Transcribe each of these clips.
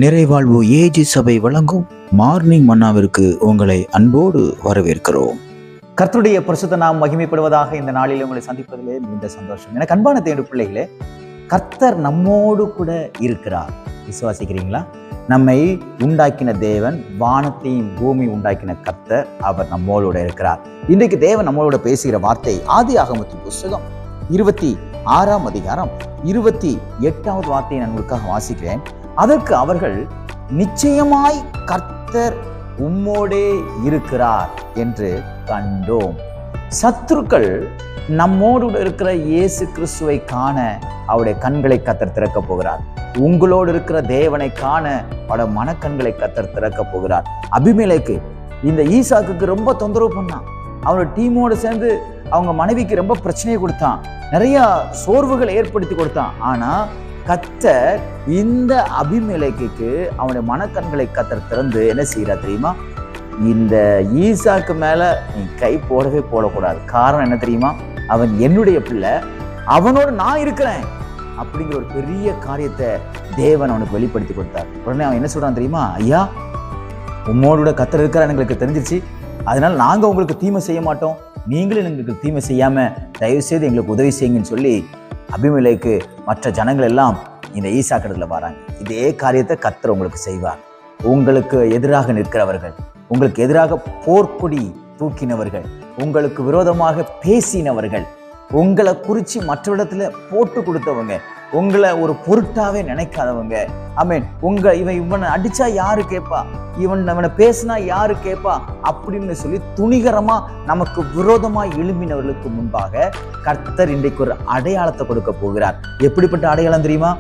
நிறைவாழ்வு AG சபை வழங்கும் morning மன்னாவிற்கு உங்களை அன்போடு வரவேற்கிறோம். கர்த்தருடைய பரிசுத்த நாம் மகிமைப்படுவதாக. இந்த நாளில் உங்களை சந்திப்பதிலே மிகுந்த சந்தோஷம். எனக்கு அன்பான தேவனுடைய பிள்ளைகளே, கர்த்தர் நம்மோடு கூட இருக்கிறார். விசுவாசிக்கிறீங்களா? நம்மை உண்டாக்கின தேவன், வானத்தையும் பூமி உண்டாக்கின கர்த்தர், அவர் நம்மோடு இருக்கிறார். இன்றைக்கு தேவன் நம்மளோட பேசுகிற வார்த்தை ஆதியாகமத்தின் புஸ்தகம் 26ஆம் அதிகாரம் 28வது வார்த்தையை நான் உங்களுக்காக வாசிக்கிறேன். அதற்கு அவர்கள், நிச்சயமாய் கர்த்தர் உம்மோடே இருக்கிறார் என்று கண்டோம். சத்துருக்கள் நம்மோடு இருக்கிற இயேசு கிறிஸ்துவை காண அவருடைய கண்களை கர்த்தர் திறக்க போகிறார். உங்களோடு இருக்கிற தேவனை காண அவருடைய மனக்கண்களை கர்த்தர் திறக்க போகிறார். அபிமெலேக்கு இந்த ஈசாக்குக்கு ரொம்ப தொந்தரவு பண்ணான். அவனோட டீமோடு சேர்ந்து அவங்க மனைவிக்கு ரொம்ப பிரச்சனையை கொடுத்தான், நிறைய சோர்வுகளை ஏற்படுத்தி கொடுத்தான். ஆனா கர்த்தர் இந்த அபிமெலேக்குக்கு அவனுடைய மனக்கண்களை கர்த்தர் திறந்து என்ன செய்யறா தெரியுமா? இந்த ஈசாக்கு மேல நீ கை போடக்கூடாது. காரணம் என்ன தெரியுமா? அவன் என்னுடைய பிள்ளை, அவனோடு நான் இருக்கிறேன் அப்படிங்கிற ஒரு பெரிய காரியத்தை தேவன் அவனுக்கு வெளிப்படுத்தி கொடுத்தார். உடனே அவன் என்ன சொல்றான் தெரியுமா? ஐயா, உம்மோட கர்த்தர் இருக்கிற எங்களுக்கு தெரிஞ்சிருச்சு, அதனால நாங்க உங்களுக்கு தீமை செய்ய மாட்டோம், நீங்களும் எங்களுக்கு தீமை செய்யாம தயவு செய்து எங்களுக்கு உதவி செய்யுங்கன்னு சொல்லி அபிமெலேக்கு மற்ற ஜனங்கள் எல்லாம் இந்த ஈசாக்கிடத்துல வராங்க. இதே காரியத்தை கர்த்தர் உங்களுக்கு செய்வார். உங்களுக்கு எதிராக நிற்கிறவர்கள், உங்களுக்கு எதிராக போர்க்கொடி தூக்கினவர்கள், உங்களுக்கு விரோதமாக பேசினவர்கள், உங்களை குறிச்சு மற்றவரிடத்துல போட்டு கொடுத்தவங்க, உங்களை ஒரு பொருட்டாவே நினைக்காதவங்க, இவனை அடிச்சா யாரு கேட்பா, இவனை பேசினா யாரு கேட்பா அப்படின்னு சொல்லி துணிகரமா நமக்கு விரோதமா எழும்பினவர்களுக்கு முன்பாக கர்த்தர் இன்றைக்கு ஒரு அடையாளத்தை கொடுக்க போகிறார். எப்படிப்பட்ட அடையாளம் தெரியுமா?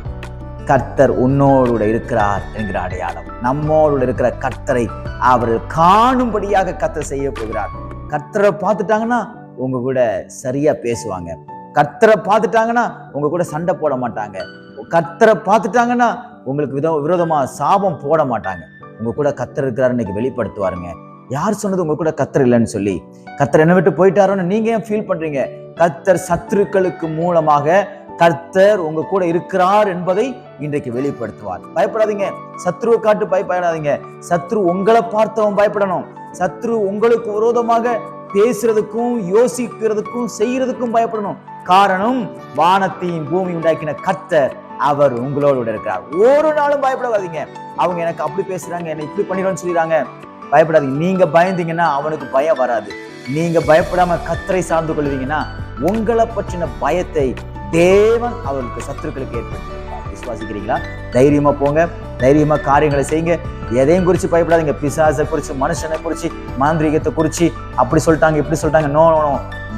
கர்த்தர் உன்னோடு இருக்கிறார் என்கிற அடையாளம். நம்மோடு இருக்கிற கர்த்தரை அவர்கள் காணும்படியாக கர்த்தர் செய்ய போகிறார். கர்த்தரை பார்த்துட்டாங்கன்னா உங்க கூட சரியா பேசுவாங்க. கர்த்தரை பார்த்துட்டாங்கன்னா உங்க கூட சண்டை போட மாட்டாங்க. கர்த்தரை பார்த்துட்டாங்கன்னா உங்களுக்கு விரோதமா சாபம் போட மாட்டாங்க. உங்க கூட கர்த்தர் இருக்கிறாரு இன்னைக்கு வெளிப்படுத்துவாருங்க. யார் சொன்னது உங்க கூட கர்த்தர் இல்லைன்னு சொல்லி? கர்த்தர் என்ன விட்டு போயிட்டாரோன்னு நீங்க ஏன் ஃபீல் பண்றீங்க? கர்த்தர் சத்துருக்களுக்கு மூலமாக கர்த்தர் உங்க கூட இருக்கிறார் என்பதை இன்றைக்கு வெளிப்படுத்துவார். பயப்படாதீங்க. சத்ருவை காட்டு பயப்படாதீங்க. சத்ரு உங்களை பார்த்தவன் பயப்படணும். சத்ரு உங்களுக்கு விரோதமாக பேசுறதுக்கும் யோசிக்கிறதுக்கும் செய்யறதுக்கும் பயப்படணும். காரணம், வானத்தையும் பூமி உண்டாக்கின கர்த்தர், அவர் உங்களோடு இருக்கிறார். ஒரு நாளும் பயப்படாதீங்க. அவங்க எனக்கு அப்படி பேசுறாங்க, என்னை இப்படி பண்ணிடுன்னு சொல்லிடுறாங்க, பயப்படாதீங்க. நீங்க பயந்தீங்கன்னா அவனுக்கு பயம் வராது. நீங்க பயப்படாம கர்த்தரை சார்ந்து கொள்வீங்கன்னா உங்களை பற்றின பயத்தை தேவன் அவருக்கு சத்துருக்களுக்கு ஏற்படுத்தி. விசுவாசிக்கிறீங்களா? தைரியமா போங்க, தைரியமா காரியங்களை செய்யுங்க. எதையும் குறிச்சு பயப்படாதீங்க. பிசாசை குறிச்சு, மனுஷனை குறிச்சு, மாந்திரீகத்தை குறிச்சு அப்படி சொல்லிட்டாங்க இப்படி சொல்லிட்டாங்க, நோ,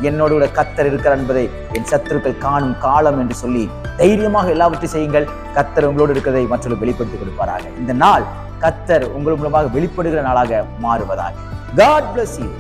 என்னோட கர்த்தர் இருக்கிறார் என்பதை என் சத்துருக்கள் காணும் காலம் என்று சொல்லி தைரியமாக எல்லாவற்றையும் செய்யுங்கள். கர்த்தர் உங்களோடு இருக்கிறதை மற்றவர்கள் வெளிப்படுத்தி கொடுப்பாராக. இந்த நாள் கர்த்தர் உங்கள் மூலமாக வெளிப்படுகிற நாளாக மாறுவதாக. God bless you.